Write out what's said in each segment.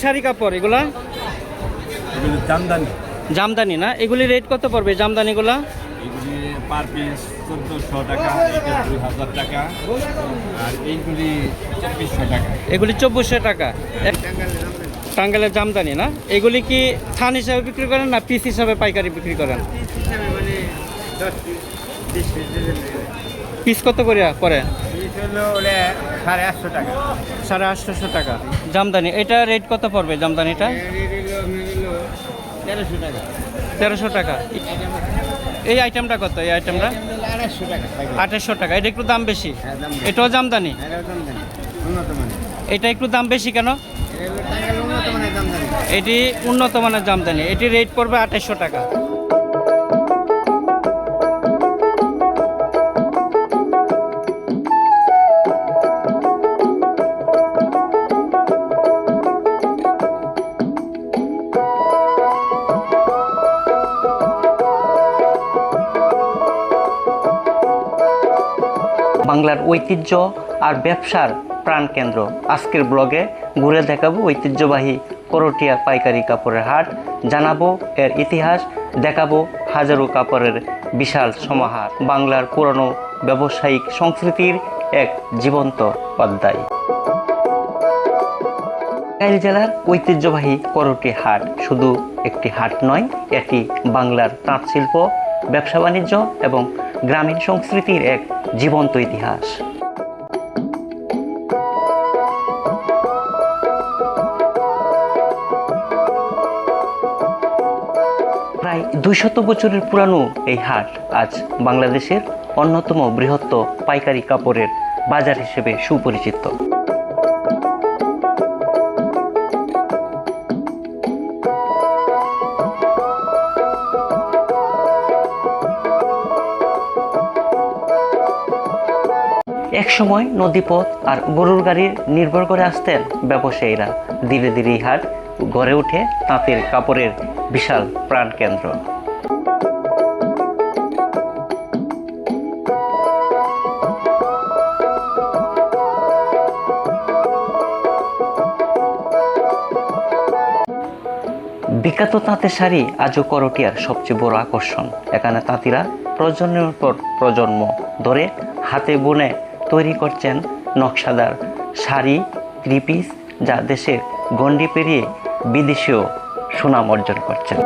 শাড়ি কাপড় এগুলা জামদানি জামদানি না, এগুলি রেট কত পড়বে জামদানিগুলা? এগুলি পার পিস 1400 টাকা, এটা 2000 টাকা, আর এইগুলি 2400 টাকা। এগুলি 2400 টাকা। টাঙ্গাইলের জামদানি না, এগুলি কি থান হিসাবে বিক্রি করেন না পিস হিসাবে পাইকারি বিক্রি করেন? পিস কত করে পরে? 850 টাকা। 850 টাকা জামদানি। এটা রেট কত পড়বে জামদানিটা? 1300 টাকা। 1300 টাকা। এই আইটেমটা কত? এই আইটেমটা 2800 টাকা। 2800 টাকা। এটা একটু দাম বেশি। এটাও জামদানি? এটা একটু দাম বেশি কেন? এটি উন্নত মানের জামদানি, এটি রেট পড়বে 2800 টাকা। বাংলার ঐতিহ্য আর ব্যবসার প্রাণকেন্দ্র। আজকের ব্লগে ঘুরে দেখাবো ঐতিহ্যবাহী করটিয়া পাইকারি কাপড়ের হাট, জানাবো এর ইতিহাস, দেখাবো হাজারো কাপড়ের বিশাল সমাহার, বাংলার পুরনো ব্যবসায়িক সংস্কৃতির এক জীবন্ত অধ্যায়। টাঙ্গাইল জেলার ঐতিহ্যবাহী করটিয়া হাট শুধু একটি হাট নয়, এটি বাংলার তাঁত শিল্প, ব্যবসা বাণিজ্য এবং গ্রামীণ সংস্কৃতির এক জীবন্ত ইতিহাস। প্রায় 200 বছরের পুরানো এই হাট আজ বাংলাদেশের অন্যতম বৃহৎ পাইকারি কাপড়ের বাজার হিসেবে সুপরিচিত। একসময় নদীপথ আর গরুর গাড়ির নির্ভর করে আসতেন ব্যবসায়ীরা। ধীরে ধীরে এই হাট গড়ে ওঠে তাঁতের কাপড়ের বিশাল প্রাণকেন্দ্র। বিখ্যাত তাঁতের শাড়ি আজও করটিয়ার সবচেয়ে বড় আকর্ষণ। এখানে তাঁতিরা প্রজন্মের পর প্রজন্ম ধরে হাতে বুনে তৈরি করছেন নকশাদার শাড়ি, থ্রি পিস, যা দেশের গণ্ডি পেরিয়ে বিদেশেও সুনাম অর্জন করছেন।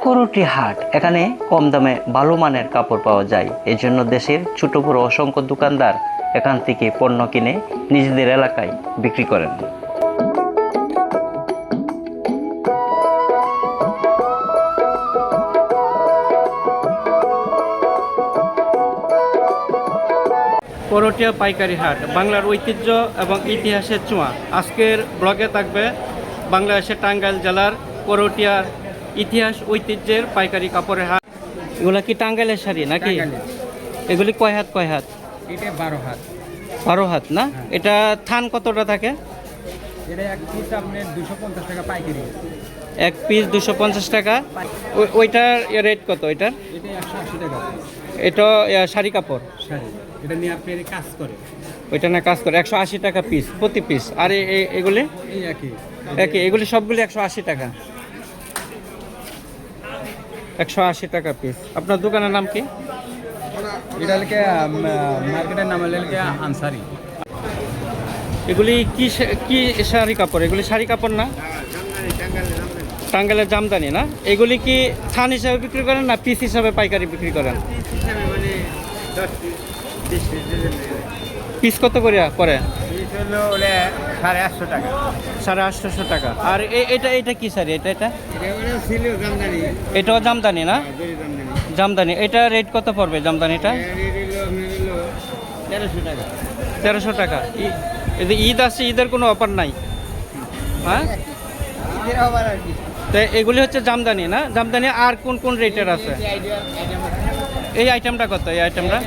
করটিয়া হাট, এখানে কম দামে ভালো মানের কাপড় পাওয়া যায়। এই জন্য দেশের ছোট বড় অসংখ্য দোকানদার এখান থেকে পণ্য কিনে নিজেদের এলাকায় বিক্রি করেন। করটিয়া পাইকারি হাট বাংলার ঐতিহ্য এবং ইতিহাসের ছোঁয়া। আজকের ব্লগে থাকবে বাংলাদেশের টাঙ্গাইল জেলার করটিয়ার ইতিহাস ঐতিহ্যের পাইকারি কাপড়ের হাট। এগুলো কি টাঙ্গাইলের শাড়ি নাকি? এগুলি কয় হাত কয় হাত? এটা 12 হাত। 12 হাত না? এটা থান কতটা থাকে? এটা এক পিস আপনার 250 টাকা পাইকারি। এক পিস 250 টাকা। ওইটার রেট কত? ওইটার এটা 180 টাকা। এটা শাড়ি কাপড় শাড়ি, এটা নিয়ে আপনি কাজ করে, ওইটা না কাজ করে 180 টাকা পিস প্রতি পিস। আর এগুলি এই একই একই, এগুলি সবগুলি 180 টাকা। 180 টাকা পিস। আপনার দোকানের নাম কি? এটা লেগে মার্কেটের নাম লেগে আনসারি। এগুলি কি শাড়ি কাপড়? এগুলি শাড়ি কাপড় না, টাঙ্গাইলের জামদানি না, এগুলি কি থান হিসাবে বিক্রি করেন না পিস হিসাবে পাইকারি বিক্রি করেন? পিস কত করে পরে? 850 টাকা। 850 টাকা। আর এটা কি শাড়ি? এটাও জামদানি না? জামদানি। এটা রেট কত পড়বে জামদানিটা? 1300 টাকা। 1300 টাকা। ঈদ আসছে, ঈদের কোনো অফার নাই? হ্যাঁ, তো এগুলি হচ্ছে জামদানি না? জামদানি আর কোন কোন রেটের আছে? এই আইটেমটা কত? এই আইটেমটা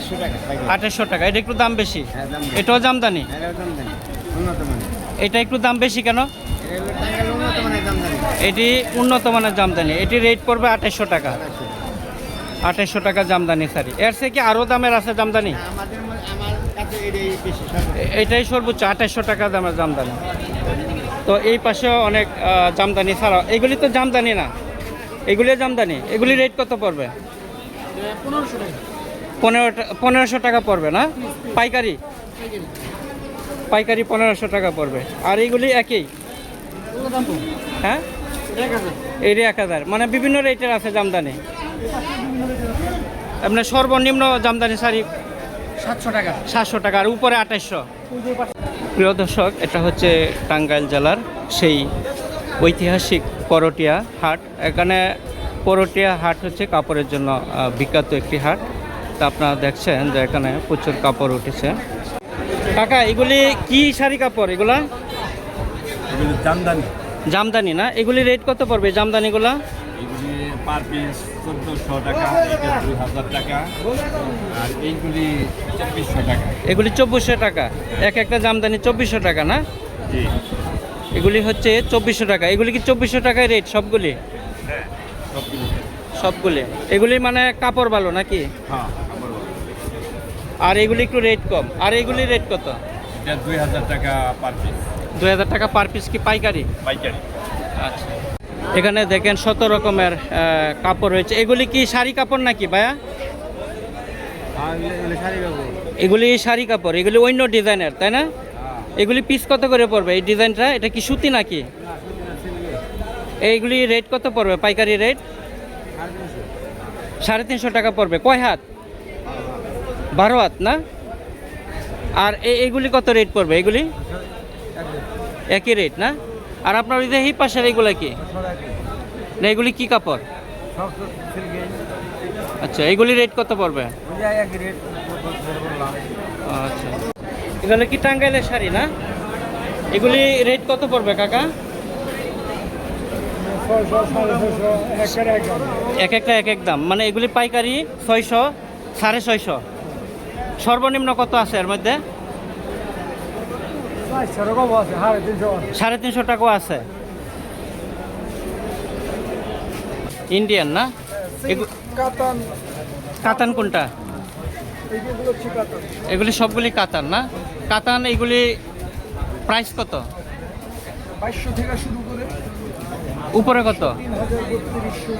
2800 টাকা। 2800 টাকা। এটা একটু দাম বেশি। হ্যাঁ, দাম বেশি। এটাও জামদানি। এটাও জামদানি, উন্নত মানের। এটা একটু দাম বেশি কেন? এটা হলো টাঙ্গাইল উন্নত মানের জামদানি। এটি উন্নত মানের জামদানি। এটি রেট পড়বে 2800 টাকা। 2800 টাকা জামদানি শাড়ি। এর থেকে কি আরও দামের আছে জামদানি? আমার কাছে এটাই বেশি সর্বোচ্চ। এটাই সর্বোচ্চ 2800 টাকা দামের জামদানি। তো এই পাশেও অনেক জামদানি ছাড়াও, এগুলি তো জামদানি না, এগুলি জামদানি। এগুলি রেট কত পড়বে? 1500 টাকা পড়বে না? পাইকারি? পাইকারি 1500 টাকা পড়বে। আর এইগুলি একই? হ্যাঁ, এই 1000। মানে বিভিন্ন রেটের আছে জামদানি। আপনার সর্বনিম্ন জামদানি শাড়ি 700 টাকা। 700 টাকা, আর উপরে 2800। প্রিয় দর্শক, এটা হচ্ছে টাঙ্গাইল জেলার সেই ঐতিহাসিক করটিয়া হাট। এখানে করটিয়া হাট হচ্ছে কাপড়ের জন্য বিখ্যাত একটি হাট। তা আপনারা দেখছেন যে এখানে প্রচুর কাপড় উঠেছে। কাকা, এগুলি কি শাড়ি কাপড়? এগুলা এগুলো জামদানি। জামদানি না? এগুলি রেট কত পড়বে জামদানিগুলা? এগুলি পার পিস 1400 টাকা, এটা 2000 টাকা, আর এইগুলি 2400 টাকা। এগুলি 2400 টাকা। এক একটা জামদানি 2400 টাকা না? জি, এগুলি হচ্ছে 2400 টাকা। এগুলি কি 2400 টাকায় রেট সবগুলি? সবগুলি। সবগুলি। এগুলি মানে কাপড় ভালো নাকি? হ্যাঁ, আর এগুলি একটু রেট কম। আর এগুলি রেট কত? এটা 2000 টাকা পার পিস। 2000 টাকা পার পিস। কি পাইকারি? পাইকারি। আচ্ছা। এখানে দেখেন 100 রকমের কাপড় রয়েছে। এগুলি কি শাড়ি কাপড় নাকি ভাইয়া? আর এগুলো শাড়ি কাপড়। এগুলি শাড়ি কাপড়। এগুলি অন্য ডিজাইনের, তাই না? এগুলি পিস কত করে পড়বে এই ডিজাইনটা? এটা কি সুতি নাকি? এইগুলি রেট কত পড়বে পাইকারি রেট? 350 টাকা পড়বে। কয় হাত? 12 হাত না? আর এইগুলি কত রেট পড়বে? এগুলি একই রেট না? আর আপনার ওই যে এই পাশের এগুলো কি না? এগুলি কি কাপড়? আচ্ছা, এগুলি রেট কত পড়বে? আচ্ছা, এগুলো কি টাঙ্গাইলের শাড়ি না? এগুলি রেট কত পড়বে কাকা? এক একটা এক এক দাম। মানে এগুলি পাইকারি 600, 650। সর্বনিম্ন কত আছে এর মধ্যে? 350 টাকাও আছে। ইন্ডিয়ান না? কাতান কোনটা? এগুলি সবগুলি কাতান না? কাতান। এগুলি প্রাইস কত? 2200 থেকে শুরু করে উপরে কত? 3000, 3200।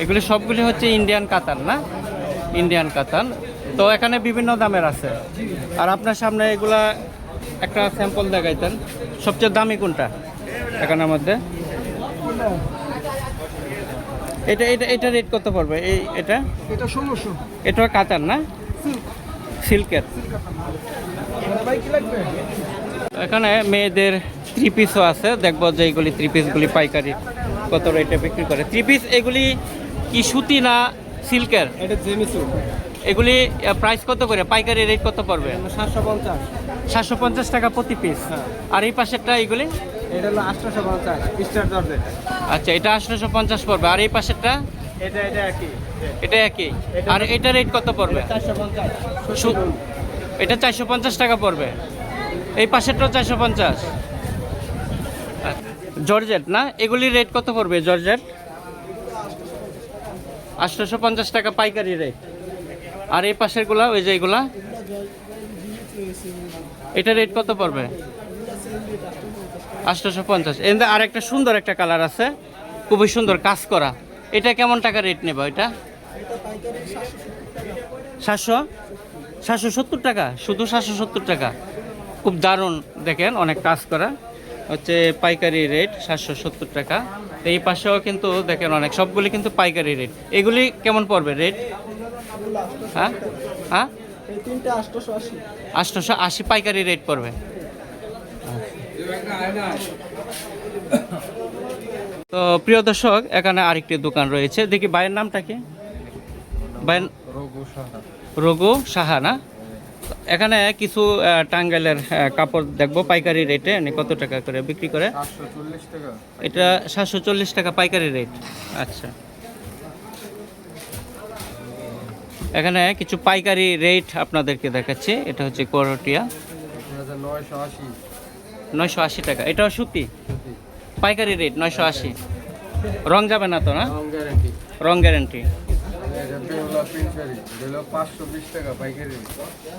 এগুলি সবগুলি হচ্ছে ইন্ডিয়ান কাতান না? ইন্ডিয়ান কাতান। তো এখানে বিভিন্ন দামের আছে। আর আপনার সামনে এগুলা একটা স্যাম্পল দেখাইতেন। সবচেয়ে দামি কোনটা এখানের মধ্যে? এটা এটা এটা রেট কত পড়বে? এটা এটা 1600। এটা কাতান না? সিল্কের। ভাই কি লাগবে? এখানে মেয়েদের 3 পিসও আছে। দেখবো যে এইগুলি 3 পিসগুলি পাইকারি কত রেটে বিক্রি করে। 3 পিস এগুলি কি সুতি না সিল্কের? এটা জেমিসু। এগুলি প্রাইস কত করে? পাইকারি রেট কত পড়বে? 750। 750 টাকা প্রতি পিস। আর এই পাশেরটা এগুলি? এটা হলো 850 স্টার জর্জেট। আচ্ছা, এটা 850 পড়বে। আর এই পাশেরটা? এটা একই। এটা একই। আর এটা রেট কত পড়বে? 450। এটা 450 টাকা পড়বে। এই পাশেরটাও 450। জর্জেট না? এগুলি রেট কত পড়বে জর্জেট? 850 টাকা পাইকারি রেট। আর এই পাশেরগুলা, ওই যে এগুলা, এটা রেট কত পড়বে? 850। এর আর একটা সুন্দর একটা কালার আছে, খুবই সুন্দর কাজ করা। এটা কেমন টাকা রেট নেবে? এটা 770 টাকা। শুধু 770 টাকা। খুব দারুণ, দেখেন অনেক কাজ করা। হচ্ছে পাইকারি রেট 770 টাকা। এই পাশেও কিন্তু দেখেন অনেক, সবগুলি কিন্তু পাইকারি রেট। এগুলি কেমন পড়বে রেট? হ্যাঁ হ্যাঁ, এই তিনটা 880। 880 পাইকারি রেট পড়বে। তো প্রিয় দর্শক, এখানে আরেকটি দোকান রয়েছে। দেখি ভাইয়ের নামটা কি? ভাই রঘু সাহা না? এখানে কিছু টাঙ্গাইলের কাপড় দেখবো পাইকারি রেটে। কত টাকা করে বিক্রি করে? 740 টাকা। এটা 740 টাকা পাইকারি রেট। আচ্ছা, এখানে কিছু পাইকারি রেট আপনাদেরকে দেখাচ্ছি। এটা হচ্ছে করটিয়া 980 টাকা। এটাও সুতি পাইকারি রেট 980। রং যাবে না তো না? রং গ্যারান্টি।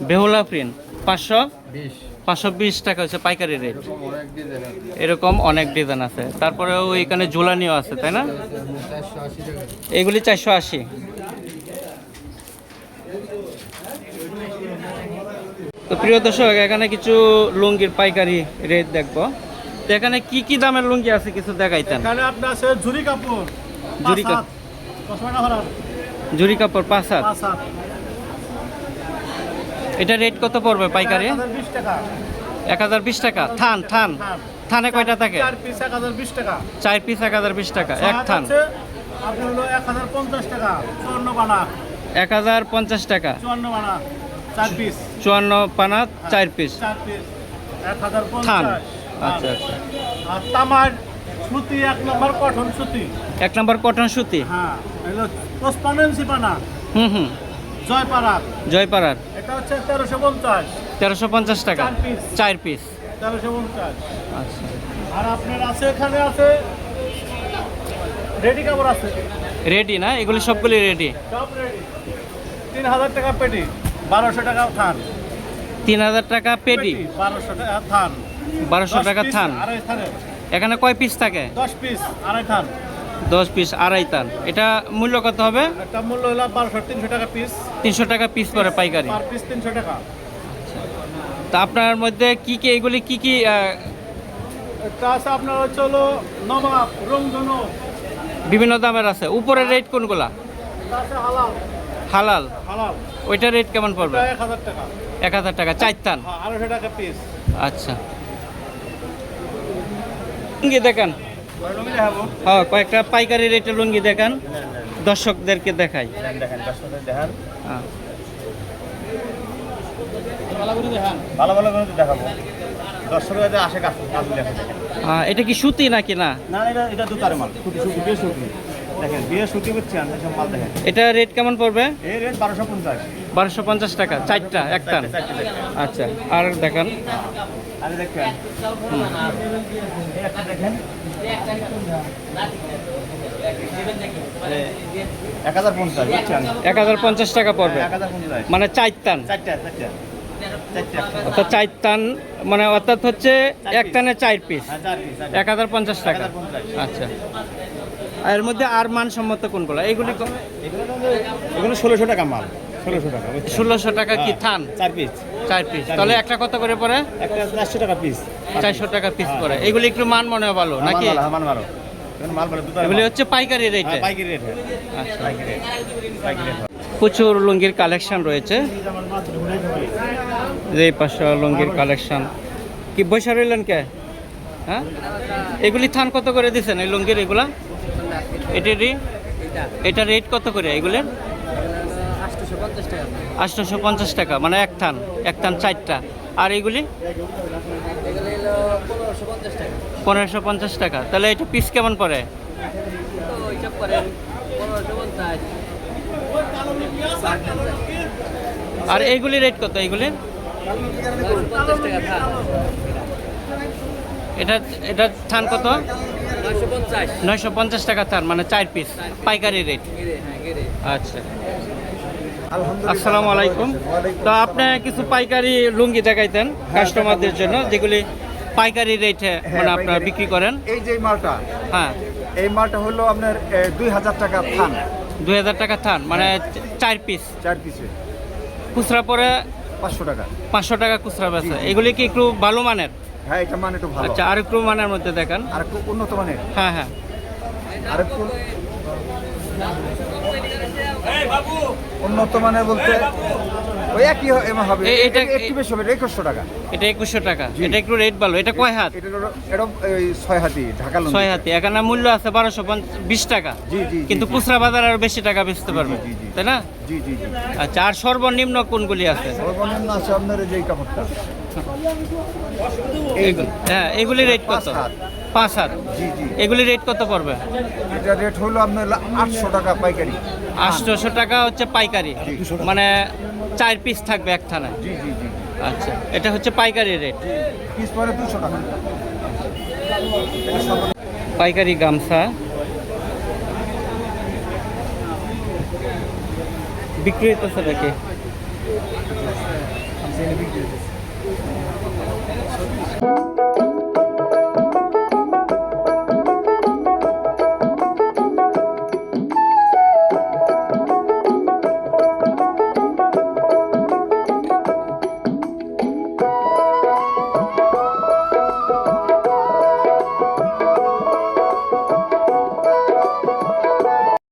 বেহুলা প্রিন্ট 520 টাকা হচ্ছে পাইকারি রেট। এরকম অনেক ডিজাইন আছে। তারপরে ওইখানে ঝুলানিও আছে, তাই না? এগুলি 480। তো প্রিয় দর্শক, এখানে কিছু লুঙ্গির পাইকারি রেট দেখবো। তো এখানে কি কি দামের লুঙ্গি আছে কিছু দেখাইতেন। এখানে আপনার আছে ঝুরি কাপড়, ঝুরি কাপড়, ঝুরি কাপড় 5 হাত। এটা রেট কত পড়বে পাইকারি? 20 টাকা। 1020 টাকা। থান থানে কয়টা থাকে? 4 পিস 1020 টাকা। 4 পিস 1020 টাকা এক থান। আপনার হলো 1050 টাকা 54 বানা। 1050 টাকা 54 বানা 4 পিস। 54 পানা 4 পিস 4 পিস 1050। থান। আচ্ছা আচ্ছা। আর তামার সুতি 1 নম্বর কটন সুতি। 1 নম্বর কটন সুতি। হ্যাঁ, হলো 55 ইঞ্চি পানা। হুম। জয়পাড়ার। জয়পাড়ার এটা হচ্ছে 1350। 1350 টাকা 4 পিস 1350। আচ্ছা। আর আপনার আছে এখানে আছে রেডি কাপড় আছে। রেডি না? এগুলি সবগুলি রেডি। সব রেডি। 3000 টাকা পেটি, 1200 টাকা থান। 3000 টাকা পেটি, 1200 টাকা থান। 1200 টাকা থান। আড়াই থানে। এখানে কয় পিস থাকে? 10 পিস আড়াই থান। 10 পিস আড়াই থান। এটা মূল্য কত হবে? একটা মূল্য হলো 1200, 300 টাকা পিস। 300 টাকা পিস পরে পাইকারি। পার পিস 300 টাকা। তা আপনার মধ্যে কি কি এগুলি কি কি এটা আছে আপনার হচ্ছে হলো নবাব, রংধনু। বিভিন্ন দামের আছে? উপরের রেট কোনগুলা? এটা আছে হালাল। হালাল, হালাল। ওইটা রেট কেমন পড়বে? এটা 1000 টাকা। 1000 টাকা 4 থান। হ্যাঁ, 250 টাকা পিস। আচ্ছা। লুঙ্গি দেখান। লুঙ্গি দেখাবো। হ্যাঁ, কয়েকটা পাইকারি রেটের লুঙ্গি দেখান, দর্শকদেরকে দেখাই। দেখেন, দর্শকদের দেখান। হ্যাঁ। ভালো করে দেখান। ভালো ভালো করে দেখাবো। দর্শকদের আসে কাজ দেখেন। এটা কি সুতি নাকি না? না, এটা দুতার মাল। সুতি বিয়ে সুতি। দেখেন, বিয়ে সুতি হচ্ছে আনতে সব মাল দেখেন। এটা রেট কেমন পড়বে? এই রেট 1250। 1250 টাকা 4টা এক থান। আচ্ছা, আর দেখান। আরে দেখেন। এই একটা দেখেন। 1050 বুঝছেন? 1050 টাকা পড়বে 1050। মানে 4 থান। চারটা। অর্থাৎ 4 থান মানে অর্থাৎ হচ্ছে এক থানে 4 পিস। হ্যাঁ, 4 পিস। 1050 টাকা। 1050। আচ্ছা। এর মধ্যে আর মানসম্মত কোনগুলো? এইগুলি এগুলো 1600 টাকা মাল। 1600 টাকা। 1600 টাকা কি থান? 4 পিস। 4 পিস। তাহলে একটা কত করে পড়ে? একটা 400 টাকা পিস। 400 টাকা পিস পড়ে। এগুলি একটু মান মনে হয় ভালো নাকি? মান ভালো। এখন মাল ভালো দুটো। এগুলি হচ্ছে পাইকারি রেটে। পাইকারি রেট। আচ্ছা। পাইকারি রেট। প্রচুর লুঙ্গির কালেকশন রয়েছে। এই পাশে লুঙ্গির কালেকশন। কি বৈশা রইলেন কে? হ্যাঁ, এগুলি থান কত করে দিচ্ছেন এই লুঙ্গির? এগুলা এটা রেট কত করে এগুলির? 850 টাকা মানে এক থান 4টা। আর এগুলি 1550 টাকা। তাহলে এটা পিস কেমন পড়ে? আর এইগুলি রেট কত? এইগুলি এটা থান কত? 950 টাকা থান মানে 4 পিস পাইকারি রেট। আচ্ছা, আসসালামু আলাইকুম। তো আপনি কিছু পাইকারি লুঙ্গি দেখাইতেন কাস্টমারদের জন্য, যেগুলি পাইকারি রেটে মানে আপনারা বিক্রি করেন। এই যে মালটা, হ্যাঁ, এই মালটা হলো আপনার 2000 টাকা থান। 2000 টাকা থান মানে 4 পিস। 4 পিসে খুচরা পরে 500 টাকা। 500 টাকা খুচরা বেচে। এগুলি কি একটু ভালো মানের? হ্যাঁ, এটা মানে একটু ভালো। আচ্ছা, আর একটু মানের মধ্যে দেখান। আর একটু উন্নত মানের। হ্যাঁ। আর একটু উন্নত মানের বলতে ওই একই হবে। এটা একটু বেশি হবে, 2100 টাকা। এটা 2100 টাকা। এটা একটু রেট ভালো। এটা কয় হাত? এটা 6 হাতি ঢাকা লুঙ্গি। 6 হাতি। এখানে মূল্য আছে 1220 টাকা। জি। কিন্তু খুচরা বাজার আরো বেশি টাকা বেচতে পারবে, জি। তাই না? জি। আচ্ছা, আর সর্বনিম্ন কোনগুলি আছে? সর্বনিম্ন আছে আপনার এই যে কাপড়টা। হ্যাঁ, এগুলি রেট কত? 5 হাত। 5 হাত। জি জি। এগুলি রেট কত পড়বে? এটা রেট হলো আপনার 800 টাকা পাইকারি। 800 টাকা হচ্ছে পাইকারি, মানে 4 পিস থাকবে এক থানায়। জি জি জি। আচ্ছা, এটা হচ্ছে পাইকারি রেট। পিস পরে 200 টাকা। পাইকারি গামছা বিক্রি হইতেছে নাকি?